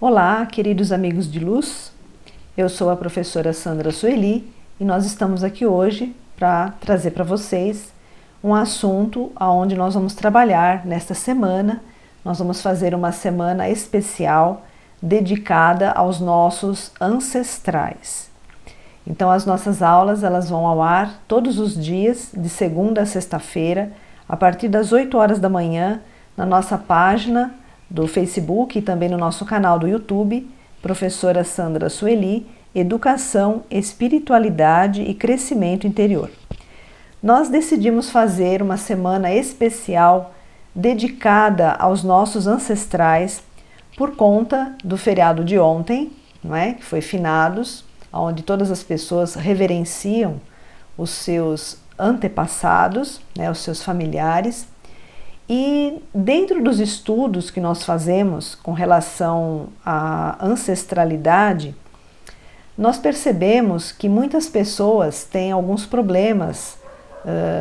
Olá, queridos amigos de luz, eu sou a professora Sandra Sueli e nós estamos aqui hoje para trazer para vocês um assunto onde nós vamos trabalhar nesta semana. Nós vamos fazer uma semana especial dedicada aos nossos ancestrais. Então as nossas aulas elas vão ao ar todos os dias, de segunda a sexta-feira, a partir das 8 horas da manhã, na nossa página do Facebook e também no nosso canal do YouTube, Professora Sandra Sueli, Educação, Espiritualidade e Crescimento Interior. Nós decidimos fazer uma semana especial dedicada aos nossos ancestrais por conta do feriado de ontem, não é? Que foi Finados, onde todas as pessoas reverenciam os seus antepassados, né, os seus familiares. E dentro dos estudos que nós fazemos com relação à ancestralidade, nós percebemos que muitas pessoas têm alguns problemas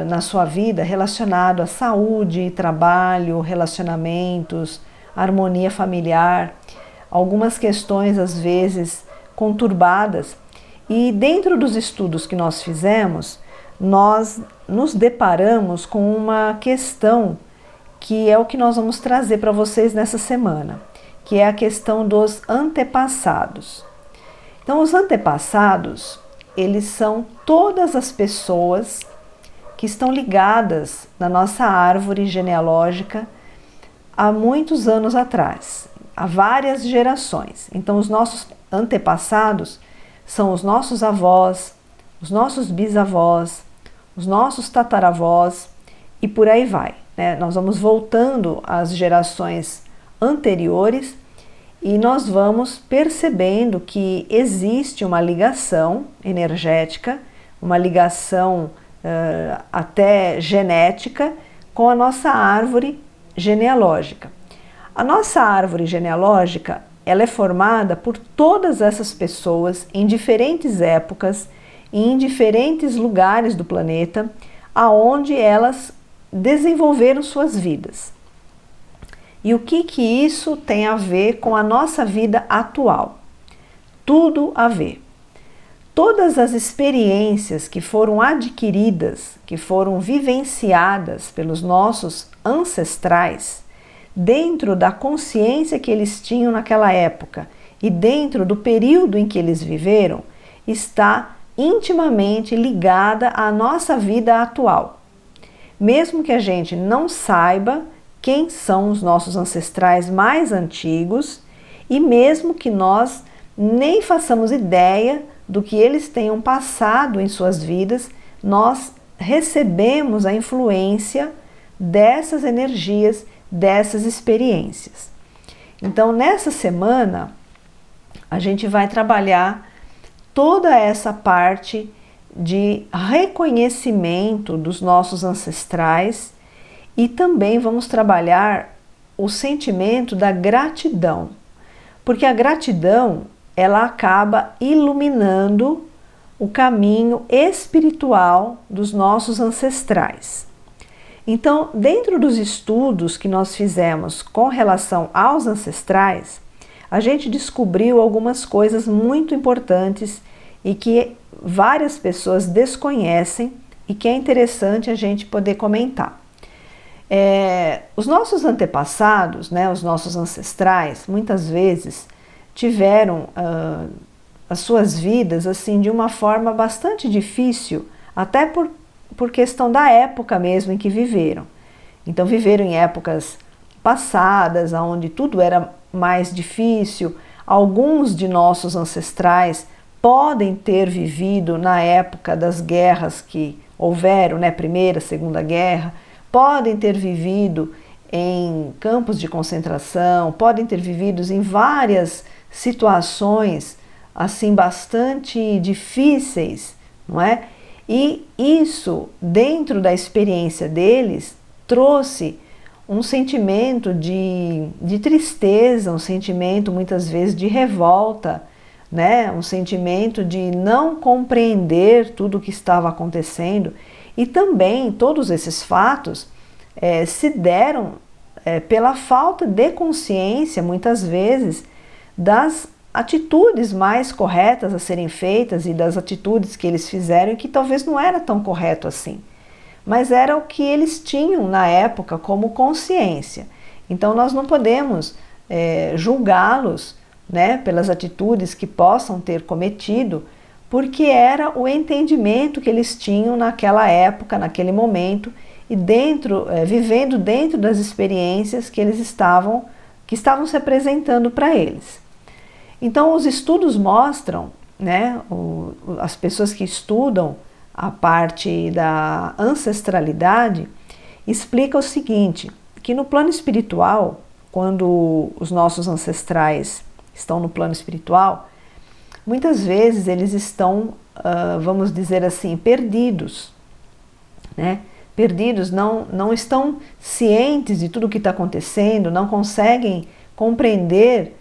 na sua vida relacionados à saúde, trabalho, relacionamentos, harmonia familiar, algumas questões às vezes conturbadas. E dentro dos estudos que nós fizemos, nós nos deparamos com uma questão que é o que nós vamos trazer para vocês nessa semana, que é a questão dos antepassados. Então, os antepassados, eles são todas as pessoas que estão ligadas na nossa árvore genealógica há muitos anos atrás, há várias gerações. Então, os nossos antepassados são os nossos avós, os nossos bisavós, os nossos tataravós e por aí vai. Nós vamos voltando às gerações anteriores e nós vamos percebendo que existe uma ligação energética, uma ligação até genética com a nossa árvore genealógica. A nossa árvore genealógica ela é formada por todas essas pessoas em diferentes épocas e em diferentes lugares do planeta, aonde elas desenvolveram suas vidas. E o que isso tem a ver com a nossa vida atual? Tudo a ver. Todas as experiências que foram adquiridas, que foram vivenciadas pelos nossos ancestrais, dentro da consciência que eles tinham naquela época e dentro do período em que eles viveram, está intimamente ligada à nossa vida atual. Mesmo que a gente não saiba quem são os nossos ancestrais mais antigos e mesmo que nós nem façamos ideia do que eles tenham passado em suas vidas, nós recebemos a influência dessas energias, dessas experiências. Então, nessa semana, a gente vai trabalhar toda essa parte de reconhecimento dos nossos ancestrais e também vamos trabalhar o sentimento da gratidão, porque a gratidão ela acaba iluminando o caminho espiritual dos nossos ancestrais. Então, dentro dos estudos que nós fizemos com relação aos ancestrais, a gente descobriu algumas coisas muito importantes e que várias pessoas desconhecem e que é interessante a gente poder comentar. Os nossos antepassados, né, os nossos ancestrais, muitas vezes tiveram as suas vidas assim de uma forma bastante difícil, até por questão da época mesmo em que viveram. Então viveram em épocas passadas, onde tudo era mais difícil. Alguns de nossos ancestrais podem ter vivido na época das guerras que houveram, né, Primeira, Segunda Guerra, podem ter vivido em campos de concentração, podem ter vivido em várias situações assim bastante difíceis, não é? E isso, dentro da experiência deles, trouxe um sentimento de tristeza, um sentimento muitas vezes de revolta, né? Um sentimento de não compreender tudo o que estava acontecendo. E também todos esses fatos se deram pela falta de consciência, muitas vezes, das atitudes mais corretas a serem feitas e das atitudes que eles fizeram e que talvez não era tão correto assim, mas era o que eles tinham na época como consciência. Então nós não podemos julgá-los, né, pelas atitudes que possam ter cometido, porque era o entendimento que eles tinham naquela época, naquele momento, e vivendo dentro das experiências que estavam se apresentando para eles. Então os estudos mostram, né, as pessoas que estudam a parte da ancestralidade, explicam o seguinte, que no plano espiritual, quando os nossos ancestrais estão no plano espiritual, muitas vezes eles estão, vamos dizer assim, perdidos, né? Perdidos, não estão cientes de tudo o que está acontecendo, não conseguem compreender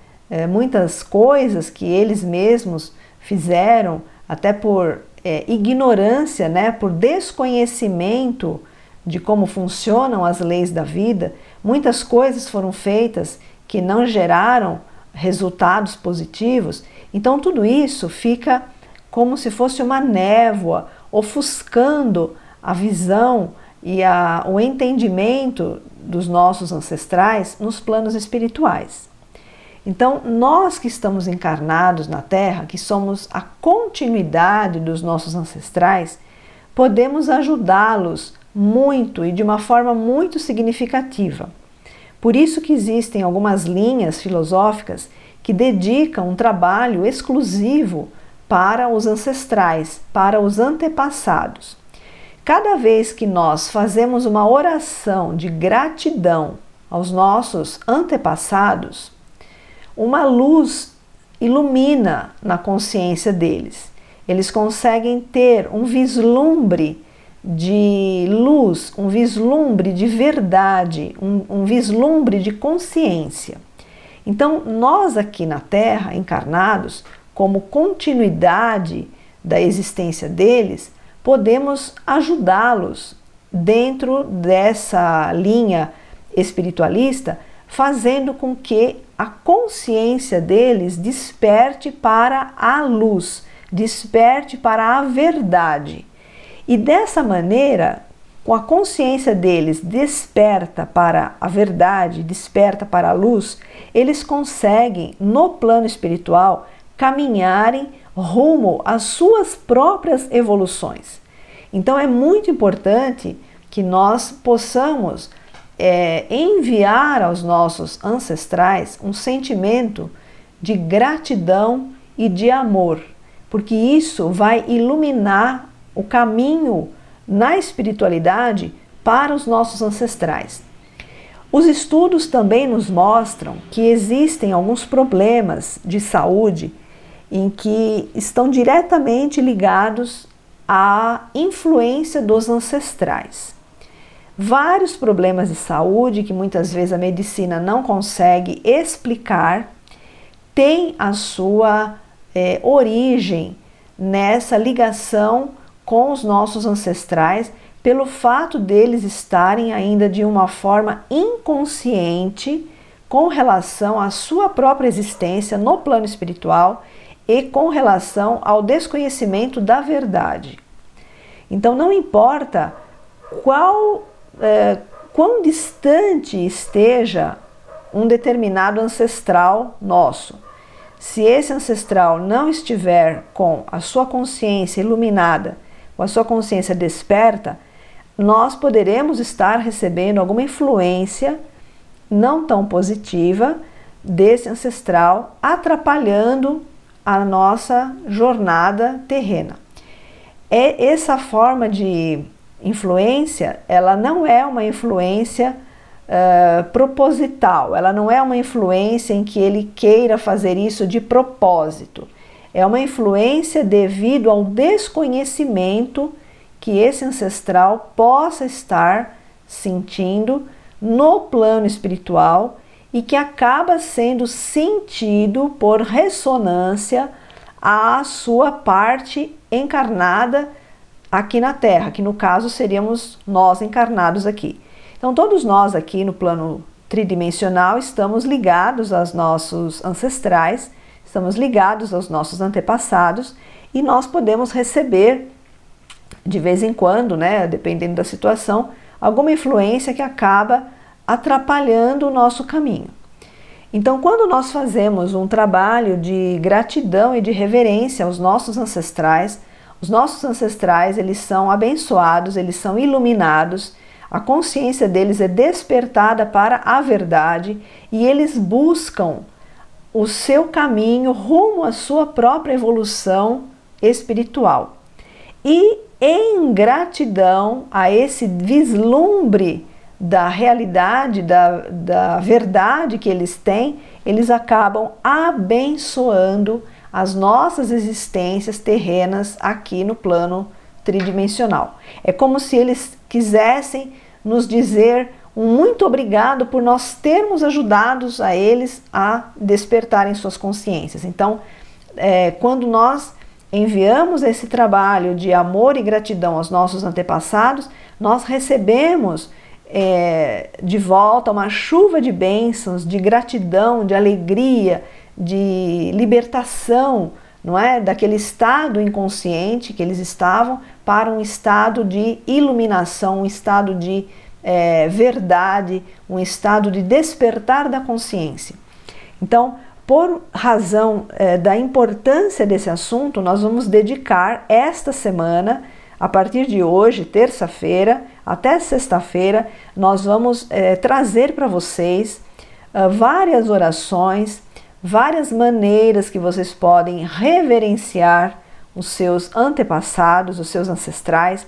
muitas coisas que eles mesmos fizeram, até por ignorância, né? Por desconhecimento de como funcionam as leis da vida. Muitas coisas foram feitas que não geraram resultados positivos. Então tudo isso fica como se fosse uma névoa, ofuscando a visão e o entendimento dos nossos ancestrais nos planos espirituais. Então nós que estamos encarnados na Terra, que somos a continuidade dos nossos ancestrais, podemos ajudá-los muito e de uma forma muito significativa. Por isso que existem algumas linhas filosóficas que dedicam um trabalho exclusivo para os ancestrais, para os antepassados. Cada vez que nós fazemos uma oração de gratidão aos nossos antepassados, uma luz ilumina na consciência deles. Eles conseguem ter um vislumbre de luz, um vislumbre de verdade, um vislumbre de consciência. Então, nós aqui na Terra, encarnados, como continuidade da existência deles, podemos ajudá-los dentro dessa linha espiritualista, fazendo com que a consciência deles desperte para a luz, desperte para a verdade. E dessa maneira, com a consciência deles desperta para a verdade, desperta para a luz, eles conseguem, no plano espiritual, caminharem rumo às suas próprias evoluções. Então é muito importante que nós possamos enviar aos nossos ancestrais um sentimento de gratidão e de amor, porque isso vai iluminar o caminho na espiritualidade para os nossos ancestrais. Os estudos também nos mostram que existem alguns problemas de saúde em que estão diretamente ligados à influência dos ancestrais. Vários problemas de saúde que muitas vezes a medicina não consegue explicar têm a sua origem nessa ligação com os nossos ancestrais, pelo fato deles estarem ainda de uma forma inconsciente com relação à sua própria existência no plano espiritual e com relação ao desconhecimento da verdade. Então não importa quão distante esteja um determinado ancestral nosso, se esse ancestral não estiver com a sua consciência iluminada, com a sua consciência desperta, nós poderemos estar recebendo alguma influência não tão positiva desse ancestral, atrapalhando a nossa jornada terrena. Essa forma de influência, ela não é uma influência proposital, ela não é uma influência em que ele queira fazer isso de propósito. É uma influência devido ao desconhecimento que esse ancestral possa estar sentindo no plano espiritual e que acaba sendo sentido por ressonância à sua parte encarnada aqui na Terra, que no caso seríamos nós encarnados aqui. Então todos nós aqui no plano tridimensional, estamos ligados aos nossos ancestrais, estamos ligados aos nossos antepassados e nós podemos receber, de vez em quando, né, dependendo da situação, alguma influência que acaba atrapalhando o nosso caminho. Então, quando nós fazemos um trabalho de gratidão e de reverência aos nossos ancestrais, os nossos ancestrais, eles são abençoados, eles são iluminados, a consciência deles é despertada para a verdade e eles buscam o seu caminho rumo à sua própria evolução espiritual. E em gratidão a esse vislumbre da realidade, da verdade que eles têm, eles acabam abençoando as nossas existências terrenas aqui no plano tridimensional. É como se eles quisessem nos dizer um muito obrigado por nós termos ajudados a eles a despertarem suas consciências. Então, quando nós enviamos esse trabalho de amor e gratidão aos nossos antepassados, nós recebemos de volta uma chuva de bênçãos, de gratidão, de alegria, de libertação, não é? Daquele estado inconsciente que eles estavam para um estado de iluminação, um estado de verdade, um estado de despertar da consciência. Então, por razão da importância desse assunto, nós vamos dedicar esta semana, a partir de hoje, terça-feira, até sexta-feira, nós vamos trazer para vocês várias orações, várias maneiras que vocês podem reverenciar os seus antepassados, os seus ancestrais.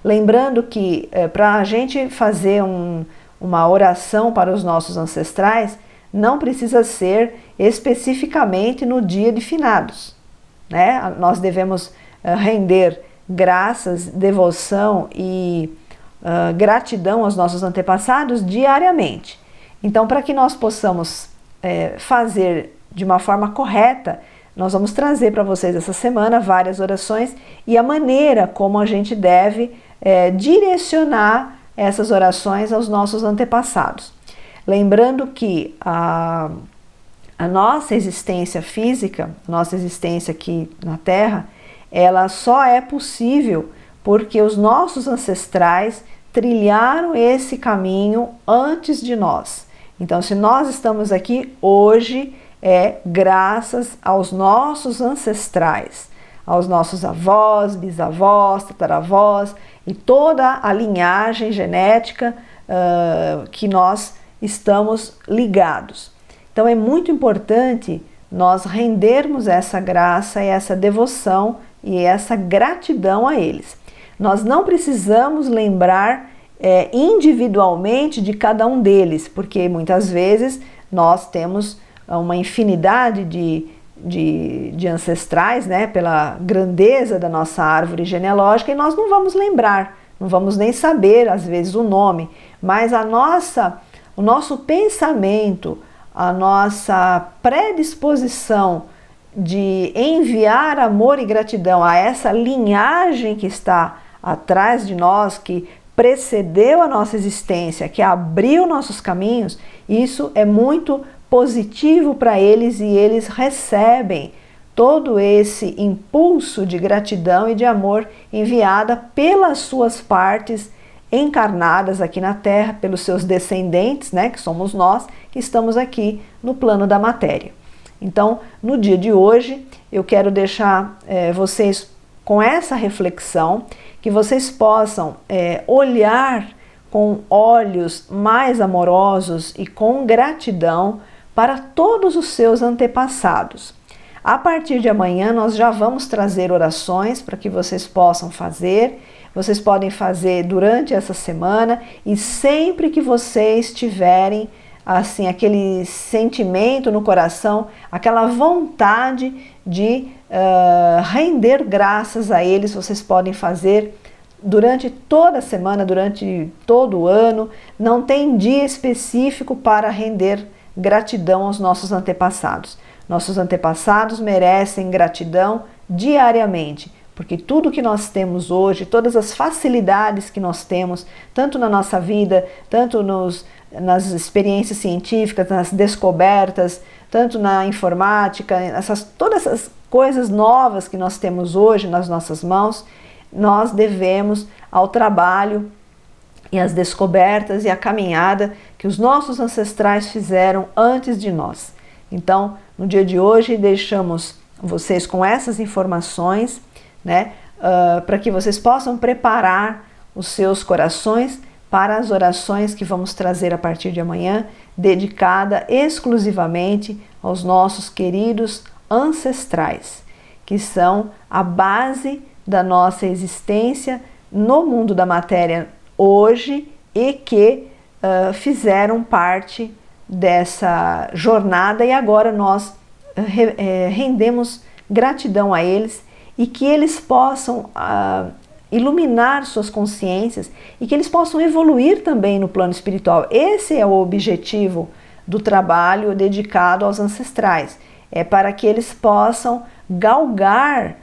Lembrando que para a gente fazer uma oração para os nossos ancestrais, não precisa ser especificamente no dia de finados, né? Nós devemos render graças, devoção e gratidão aos nossos antepassados diariamente. Então, para que nós possamos fazer de uma forma correta, nós vamos trazer para vocês essa semana várias orações e a maneira como a gente deve direcionar essas orações aos nossos antepassados. Lembrando que a nossa existência física, nossa existência aqui na Terra, ela só é possível porque os nossos ancestrais trilharam esse caminho antes de nós. Então, se nós estamos aqui hoje, é graças aos nossos ancestrais, aos nossos avós, bisavós, tataravós e toda a linhagem genética que nós estamos ligados. Então, é muito importante nós rendermos essa graça e essa devoção e essa gratidão a eles. Nós não precisamos lembrar individualmente de cada um deles, porque muitas vezes nós temos uma infinidade de ancestrais, né, pela grandeza da nossa árvore genealógica, e nós não vamos lembrar, não vamos nem saber às vezes o nome, mas o nosso pensamento, a nossa predisposição de enviar amor e gratidão a essa linhagem que está atrás de nós, que precedeu a nossa existência, que abriu nossos caminhos, isso é muito positivo para eles e eles recebem todo esse impulso de gratidão e de amor enviada pelas suas partes encarnadas aqui na Terra, pelos seus descendentes, né, que somos nós, que estamos aqui no plano da matéria. Então, no dia de hoje, eu quero deixar vocês com essa reflexão, que vocês possam olhar com olhos mais amorosos e com gratidão para todos os seus antepassados. A partir de amanhã, nós já vamos trazer orações para que vocês possam fazer. Vocês podem fazer durante essa semana e sempre que vocês tiverem assim aquele sentimento no coração, aquela vontade de render graças a eles, vocês podem fazer durante toda a semana, durante todo o ano. Não tem dia específico para render gratidão aos nossos antepassados. Nossos antepassados merecem gratidão diariamente, porque tudo que nós temos hoje, todas as facilidades que nós temos, tanto na nossa vida, tanto nas experiências científicas, nas descobertas, tanto na informática, todas essas coisas novas que nós temos hoje nas nossas mãos, nós devemos ao trabalho e às descobertas e à caminhada que os nossos ancestrais fizeram antes de nós. Então, no dia de hoje, deixamos vocês com essas informações, né, para que vocês possam preparar os seus corações para as orações que vamos trazer a partir de amanhã, dedicada exclusivamente aos nossos queridos ancestrais, que são a base da nossa existência no mundo da matéria hoje e que fizeram parte dessa jornada, e agora nós rendemos gratidão a eles e que eles possam iluminar suas consciências e que eles possam evoluir também no plano espiritual. Esse é o objetivo do trabalho dedicado aos ancestrais, é para que eles possam galgar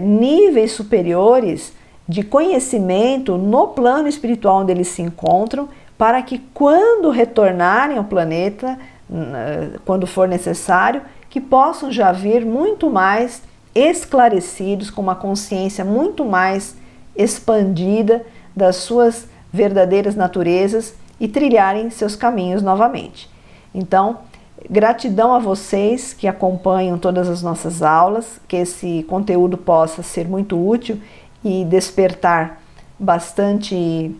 níveis superiores de conhecimento no plano espiritual onde eles se encontram, para que quando retornarem ao planeta, quando for necessário, que possam já vir muito mais esclarecidos, com uma consciência muito mais expandida das suas verdadeiras naturezas e trilharem seus caminhos novamente. Então, gratidão a vocês que acompanham todas as nossas aulas, que esse conteúdo possa ser muito útil e despertar bastante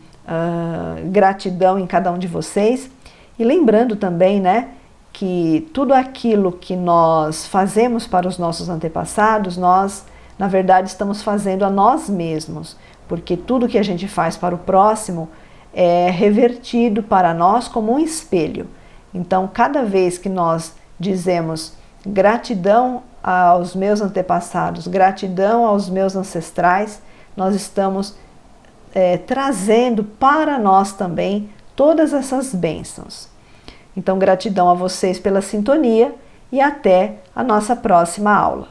gratidão em cada um de vocês. E lembrando também, né, que tudo aquilo que nós fazemos para os nossos antepassados, nós, na verdade, estamos fazendo a nós mesmos, porque tudo que a gente faz para o próximo é revertido para nós como um espelho. Então, cada vez que nós dizemos gratidão aos meus antepassados, gratidão aos meus ancestrais, nós estamos trazendo para nós também todas essas bênçãos. Então, gratidão a vocês pela sintonia e até a nossa próxima aula.